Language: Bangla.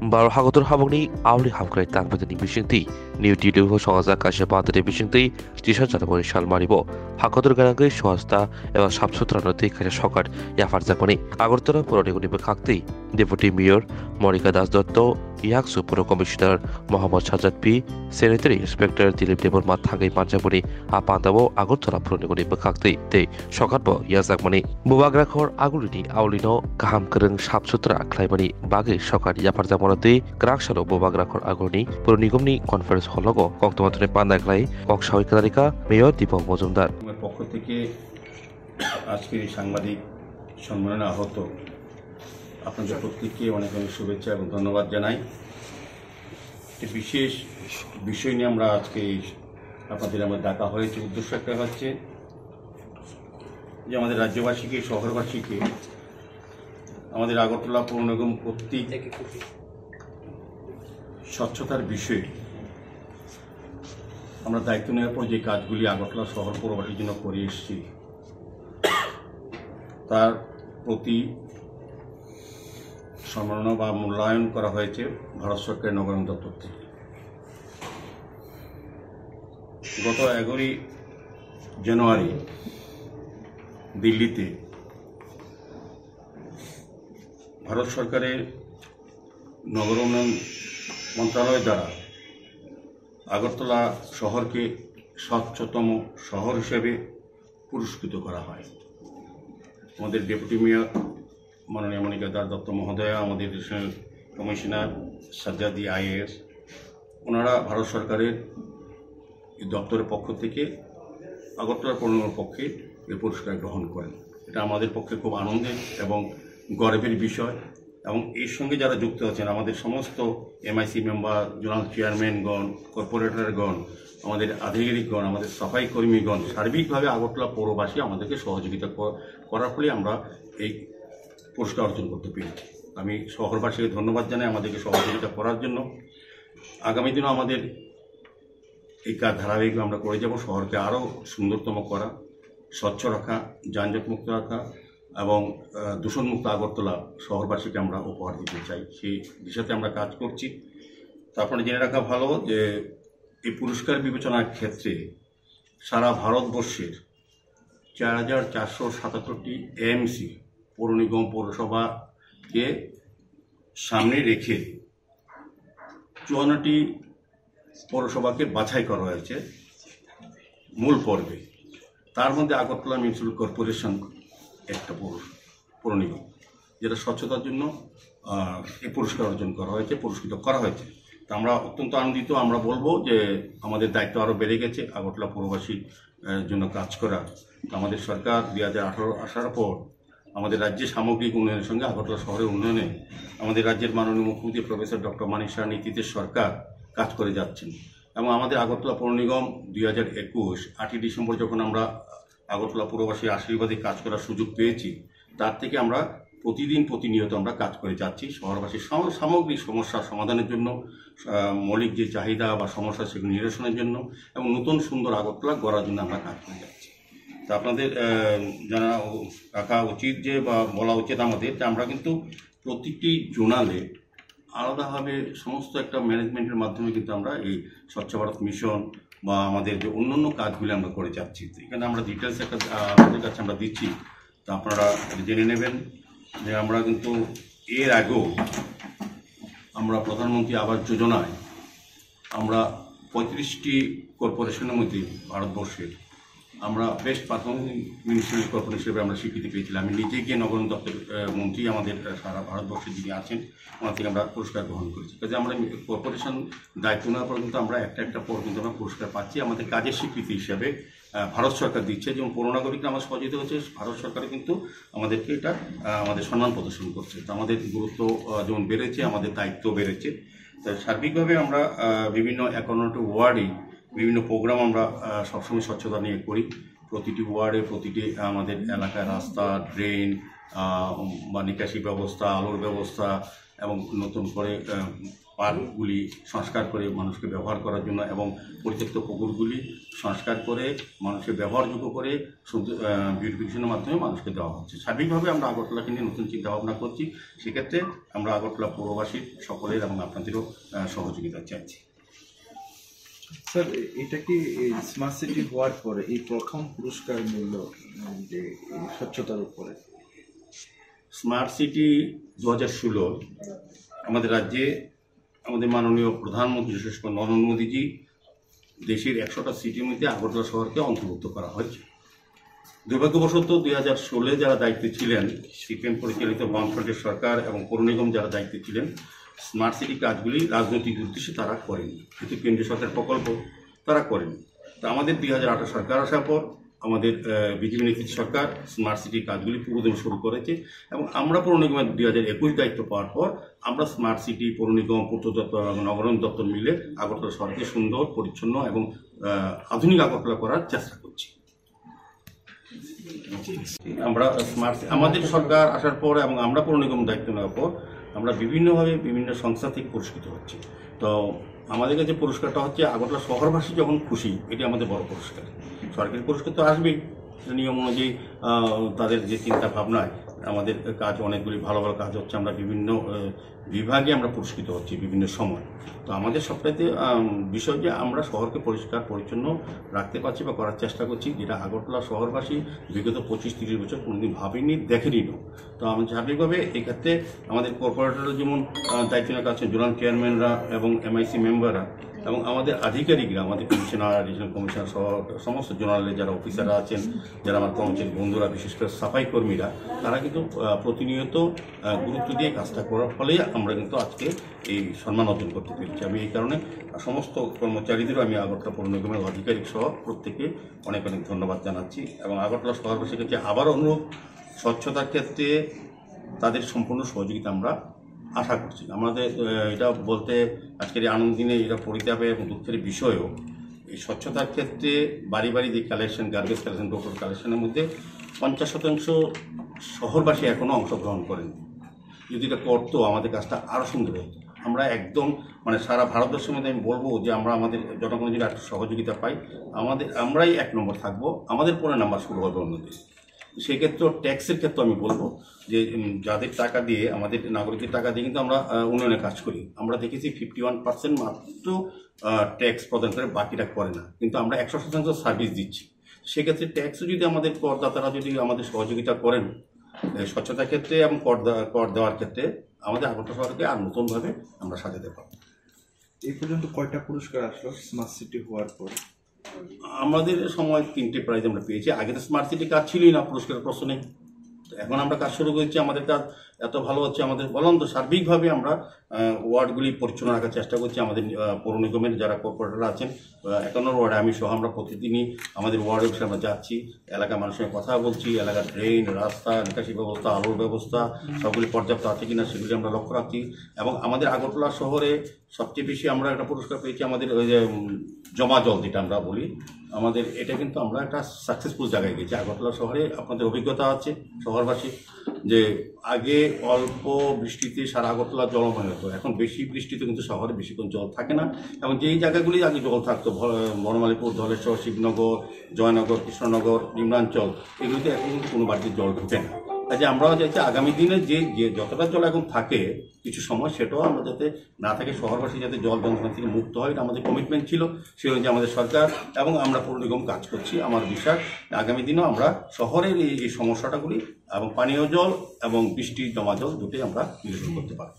바로 하고들 하복니 아우리 함크라이 땅바드니 미싱티 নিউ টিডিও সমাজা কাশে বাদরে বিশিংতেই টিশা জানাবনি শালমারিব হাকদর গানাগে সহস্তা এবং সাফসুতরা নদী কাছে সকাট ইয়াফার জাকনি আগরতলা পৌর নিগমে খাকতেই ডেপুটি মেয়র মনিকা দাস দত্ত ইয়াকসু পৌর commissioner Mohammad Sajjad P sanitary inspector Dilip Debbarma থাকাই পাঞ্জাবনি আপান্দাবো আগরতলা পৌর নিগমে খাকতেই তে সকাটব ইয়াজাকমানি বুবাগ্রাখর আগুলিনি আউলিনো গাহাম করং সাফসুতরা খ্লাইমানি বাগে সকাট ইয়াফার জামনাতে গ্রাকসালো বুবাগ্রাখর আগুলিনি পৌর নিগমনি কনফারেন্স হলগো কক্তমাতনে পান্দাগলাই কক সাহিকারিকা মেয়র দীপক মজুমদার পক্ষ থেকে আজকের এই সাংবাদিক সম্মেলনে আহত আপনাদের প্রত্যেককে অনেক অনেক শুভেচ্ছা এবং ধন্যবাদ জানাই। একটি বিশেষ বিষয় নিয়ে আমরা আজকে আপনাদের আমরা ডাকা হয়েছে। উদ্দেশ্য একটা হচ্ছে যে আমাদের রাজ্যবাসীকে, শহরবাসীকে আমাদের আগরতলা পৌর নিগম কর্তৃক স্বচ্ছতার বিষয়ে আমরা দায়িত্ব নেওয়ার পর যে কাজগুলি আগরতলা শহর পৌরবাসীর জন্য করে এসেছি তার প্রতি সম্মাননা বা মূল্যায়ন করা হয়েছে ভারত সরকারের নগরায়ণ দপ্তর থেকে। গত 11ই জানুয়ারি দিল্লিতে ভারত সরকারের নগর উন্নয়ন মন্ত্রণালয় দ্বারা আগরতলা শহরকে স্বচ্ছতম শহর হিসেবে পুরস্কৃত করা হয়। আমাদের ডেপুটি মেয়র মাননীয় মনিকা দাস দত্ত মহোদয়া, আমাদের এডিশনাল কমিশনার সাজ্জাদি আইএএস, ওনারা ভারত সরকারের দপ্তরের পক্ষ থেকে আগরতলা পৌর নিগমের পক্ষে এই পুরস্কার গ্রহণ করেন। এটা আমাদের পক্ষে খুব আনন্দের এবং গর্বের বিষয়। এবং এর সঙ্গে যারা যুক্ত আছেন, আমাদের সমস্ত এমআইসি মেম্বার, জোনাল চেয়ারম্যানগণ, কর্পোরেটরগণ, আমাদের আধিকারিকগণ, আমাদের সাফাই কর্মীগণ, সার্বিকভাবে আগরতলা পৌরবাসী আমাদেরকে সহযোগিতা করার ফলে আমরা এই পুরস্কার অর্জন করতে পেরেছি। আমি শহরবাসীকে ধন্যবাদ জানাই আমাদেরকে সহযোগিতা করার জন্য। আগামী দিনও আমাদের এই কাজ ধারাবাহিকভাবে আমরা করে যাব, শহরকে আরও সুন্দরতম করা, স্বচ্ছ রাখা, যানজটমুক্ত রাখা এবং দূষণমুক্ত আগরতলা শহরবাসীকে আমরা উপহার দিতে চাই। সেই দিশাতে আমরা কাজ করছি। তো আপনারা জেনে রাখা ভালো যে এই পুরস্কার বিবেচনার ক্ষেত্রে সারা ভারতবর্ষের 4477টি এএমসি পৌর নিগম, পৌরসভাকে সামনে রেখে 54টি পৌরসভাকে বাছাই করা হয়েছে মূল পর্বে। তার মধ্যে আগরতলা মিউনিসিপ্যাল কর্পোরেশন একটা পৌর নিগম, যেটা স্বচ্ছতার জন্য এই পুরস্কার অর্জন করা হয়েছে, পুরস্কৃত করা হয়েছে। তা আমরা অত্যন্ত আনন্দিত। আমরা বলবো যে আমাদের দায়িত্ব আরও বেড়ে গেছে আগরতলা পৌরবাসীর জন্য কাজ করা। আমাদের সরকার 2018 আসার পর আমাদের রাজ্যের সামগ্রিক উন্নয়নের সঙ্গে আগরতলা শহরের উন্নয়নে আমাদের রাজ্যের মাননীয় মুখ্যমন্ত্রী প্রফেসর ডক্টর মানিক সাহার নেতৃত্বে সরকার কাজ করে যাচ্ছেন। এবং আমাদের আগরতলা পৌর নিগম 2021 8ই ডিসেম্বর যখন আমরা আগরতলা পৌরবাসীর আশীর্বাদে কাজ করার সুযোগ পেয়েছি, তার থেকে আমরা প্রতিনিয়ত আমরা কাজ করে যাচ্ছি শহরবাসীর সামগ্রিক সমস্যার সমাধানের জন্য, মৌলিক যে চাহিদা বা সমস্যা সেগুলো নিরসনের জন্য এবং নতুন সুন্দর আগরতলা গড়ার জন্য আমরা কাজ করে যাচ্ছি। তা আপনাদের জানা রাখা উচিত যে বা বলা উচিত আমাদের যে আমরা কিন্তু প্রতিটি জোনালে আলাদাভাবে সমস্ত একটা ম্যানেজমেন্টের মাধ্যমে কিন্তু আমরা এই স্বচ্ছ ভারত মিশন বা আমাদের যে অন্যান্য কাজগুলি আমরা করে যাচ্ছি। এখানে আমরা ডিটেলস একটা আপনাদের কাছে আমরা দিচ্ছি, তা আপনারা জেনে নেবেন যে আমরা কিন্তু এর আগেও আমরা প্রধানমন্ত্রী আবাস যোজনায় আমরা 35টি কর্পোরেশনের মধ্যে ভারতবর্ষের আমরা বেস্ট পারফর্মিং মিউনিসিপ্যাল কর্পোরেশন হিসেবে আমরা স্বীকৃতি পেয়েছিলাম। আমি নিজে গিয়ে নগর দপ্তর মন্ত্রী আমাদের সারা ভারতবর্ষে যিনি আছেন ওনার থেকে আমরা পুরস্কার গ্রহণ করেছি। কাজে আমরা কর্পোরেশন দায়িত্ব নেওয়ার পর কিন্তু আমরা একটা পর কিন্তু আমরা পুরস্কার পাচ্ছি আমাদের কাজের স্বীকৃতি হিসাবে। ভারত সরকার দিচ্ছে, যেমন পৌর নাগরিকরা আমার সহযোগিতা হচ্ছে, ভারত সরকারও কিন্তু আমাদেরকে এটা আমাদের সম্মান প্রদর্শন করছে। তো আমাদের গুরুত্ব যেমন বেড়েছে, আমাদের দায়িত্ব বেড়েছে। তো সার্বিকভাবে আমরা বিভিন্ন 51টি ওয়ার্ডেই বিভিন্ন প্রোগ্রাম আমরা সবসময় স্বচ্ছতা নিয়ে করি। প্রতিটি ওয়ার্ডে, প্রতিটি আমাদের এলাকায় রাস্তা, ড্রেন বা নিকাশি ব্যবস্থা, আলোর ব্যবস্থা এবং নতুন করে পার্কগুলি সংস্কার করে মানুষকে ব্যবহার করার জন্য এবং পরিত্যক্ত পুকুরগুলি সংস্কার করে মানুষের ব্যবহারযোগ্য করে বিউটিফিকেশনের মাধ্যমে মানুষকে দেওয়া হচ্ছে। সার্বিকভাবে আমরা আগরতলাকে নিয়ে নতুন চিন্তাভাবনা করছি। সেক্ষেত্রে আমরা আগরতলা পৌরবাসীর সকলের এবং আপনাদেরও সহযোগিতা চাইছি। স্যার, এটা কি স্মার্ট সিটি হওয়ার পরে এই প্রথম পুরস্কার মিলল যে স্বচ্ছতার উপরে? স্মার্ট সিটি 2016 আমাদের রাজ্যে আমাদের মাননীয় প্রধানমন্ত্রী বিশেষ করে নরেন্দ্র মোদীজি দেশের 100টা সিটির মধ্যে আগরতলা শহরকে অন্তর্ভুক্ত করা হয়েছে। দুর্ভাগ্যবশত 2016 যারা দায়িত্বে ছিলেন, সিপিএম পরিচালিত বামফ্রন্টের সরকার এবং পৌর নিগম যারা দায়িত্বে ছিলেন, স্মার্ট সিটি কাজগুলি রাজনৈতিক উদ্দেশ্যে তারা করেনি, কিন্তু কেন্দ্রীয় সরকার প্রকল্প তারা করেনি। তো আমাদের 2018 সরকার আসার পর আমাদের বিজেপি নেতৃত্ব সরকার স্মার্ট সিটির কাজগুলি পুরোদমে শুরু করেছে এবং আমরা পৌর নিগমের 2021 দায়িত্ব পাওয়ার পর আমরা স্মার্ট সিটি, পৌর নিগম, পূর্ত দপ্তর এবং নগরায়ণ দপ্তর মিলে আগরতলা শহরকে সুন্দর, পরিচ্ছন্ন এবং আধুনিক আগরতলা করার চেষ্টা করছি। আমরা আমাদের সরকার আসার পর এবং আমরা পৌর নিগম দায়িত্ব নেওয়ার পর আমরা বিভিন্নভাবে বিভিন্ন সংস্থা থেকে পুরস্কৃত হচ্ছি। তো আমাদের কাছে পুরস্কারটা হচ্ছে আগরতলা শহরবাসী যখন খুশি, এটি আমাদের বড় পুরস্কার। সরকারি পুরস্কার তো আসবেই, নিয়ম অনুযায়ী তাদের যে চিন্তা ভাবনায় আমাদের কাজ অনেকগুলি ভালো ভালো কাজ হচ্ছে। আমরা বিভিন্ন বিভাগে আমরা পুরস্কৃত হচ্ছি বিভিন্ন সময়। তো আমাদের সবটাইতে বিষয় যে আমরা শহরকে পরিষ্কার পরিচ্ছন্ন রাখতে পারছি বা করার চেষ্টা করছি, যেটা আগরতলা শহরবাসী বিগত 25-30 বছর কোনোদিন ভাবেনি, দেখেনি। তো আমি স্বাভাবিকভাবে এক্ষেত্রে আমাদের কর্পোরেটররা যেমন দায়িত্ব নিয়ে কাজ করছেন, জোনাল চেয়ারম্যানরা এবং MIC মেম্বাররা এবং আমাদের আধিকারিকরা, আমাদের কমিশনার, রিজনাল কমিশনার সহ সমস্ত জোনালের যারা অফিসাররা আছেন, যারা আমার কর্মচারী বন্ধুরা, বিশেষ করে সাফাই কর্মীরা, তারা কিন্তু প্রতিনিয়ত গুরুত্ব দিয়ে কাজটা করার ফলে আমরা কিন্তু আজকে এই সম্মান অর্জন করতে পেরেছি। আমি এই কারণে সমস্ত কর্মচারীদেরও আমি আগরতলা পৌর নিগমের আধিকারিক সহ প্রত্যেকে অনেক অনেক ধন্যবাদ জানাচ্ছি এবং আগরতলা শহরবাসীর কাছে আবার অনুরোধ, স্বচ্ছতার ক্ষেত্রে তাদের সম্পূর্ণ সহযোগিতা আমরা আশা করছি। আমাদের এটা বলতে আজকের এই আনন্দ দিনে এটা পরিতাপের এবং দুঃখের বিষয়ও, এই স্বচ্ছতার ক্ষেত্রে বাড়ি বাড়ি যে কালেকশন, গার্বেজ কালেকশন, টোটাল কালেকশনের মধ্যে 50% শহরবাসী এখনও অংশগ্রহণ করেন। যদি এটা করতো আমাদের কাজটা আরও সুন্দর হতো। আমরা একদম সারা ভারতবর্ষের মধ্যে আমি বলবো যে আমরা আমাদের জনগণের যদি একটু সহযোগিতা পাই, আমরাই 1 নম্বর থাকবো, আমাদের পরে নাম্বার শুরু হবে অন্যদের। সেক্ষেত্রে ট্যাক্সের ক্ষেত্রে আমি বলবো যে যাদের টাকা দিয়ে, আমাদের নাগরিকের টাকা দিয়ে কিন্তু আমরা উন্নয়নের কাজ করি। আমরা দেখেছি 51% মাত্র ট্যাক্স প্রদান করে, বাকিটা করে না, কিন্তু আমরা 100% সার্ভিস দিচ্ছি। সেক্ষেত্রে ট্যাক্সও যদি আমাদের করদাতারা যদি আমাদের সহযোগিতা করেন স্বচ্ছতার ক্ষেত্রে এবং কর দেওয়ার ক্ষেত্রে, আমাদের আগরতলা শহরকে আর নতুনভাবে আমরা সাজাতে পারব। এই পর্যন্ত কয়টা পুরস্কার আসলো স্মার্ট সিটি হওয়ার পর? আমাদের সময় 3টে প্রাইজ আমরা পেয়েছি। আগে তো স্মার্ট সিটি কাজ ছিলই না, পুরস্কারের প্রশ্ন নেই। এখন আমরা কাজ শুরু করেছি, আমাদের কাজ এত ভালো হচ্ছে। আমাদের বললাম তো, সার্বিকভাবে আমরা ওয়ার্ডগুলি পরিচ্ছন্ন রাখার চেষ্টা করছি। আমাদের পৌর নিগমের যারা কর্পোরেটররা আছেন, 51 ওয়ার্ডে আমি সহ আমরা প্রতিদিনই আমাদের ওয়ার্ডে বসে আমরা যাচ্ছি, এলাকার মানুষের সঙ্গে কথা বলছি, এলাকার ড্রেন, রাস্তা, নিকাশি ব্যবস্থা, আলোর ব্যবস্থা সবগুলি পর্যাপ্ত আছে কিনা সেগুলি আমরা লক্ষ্য রাখছি। এবং আমাদের আগরতলা শহরে সবচেয়ে বেশি আমরা একটা পুরস্কার পেয়েছি, আমাদের ওই যে জমা জল যেটা আমরা বলি, আমাদের এটা কিন্তু আমরা একটা সাকসেসফুল জায়গায় গেছি। আগরতলা শহরে আপনাদের অভিজ্ঞতা আছে শহরবাসী, যে আগে অল্প বৃষ্টিতে সারা আগরতলা জলময় হতো, এখন বেশি বৃষ্টিতে কিন্তু শহরে বেশিক্ষণ জল থাকে না। এবং যেই জায়গাগুলি আগে জল থাকতো, বনমালীপুর, ধলেশ্বর, শিবনগর, জয়নগর, কৃষ্ণনগর, নিম্নাঞ্চল, এগুলিতে এখন কিন্তু কোনো বাড়িতে জল ঢুকে না। কাজে আমরাও চাইছি আগামী দিনে যে যতটা জল এখন থাকে কিছু সময়, সেটাও আমরা যাতে না থাকে, শহরবাসী যাতে জল যন্ত্রণা থেকে মুক্ত হয়, এটা আমাদের কমিটমেন্ট ছিল। সেই অনুযায়ী আমাদের সরকার এবং আমরা পৌর নিগম কাজ করছি। আমার বিশ্বাস আগামী দিনেও আমরা শহরের এই সমস্যাটাগুলি এবং পানীয় জল এবং বৃষ্টির জমা জল দুটোই আমরা নিরসন করতে পারব।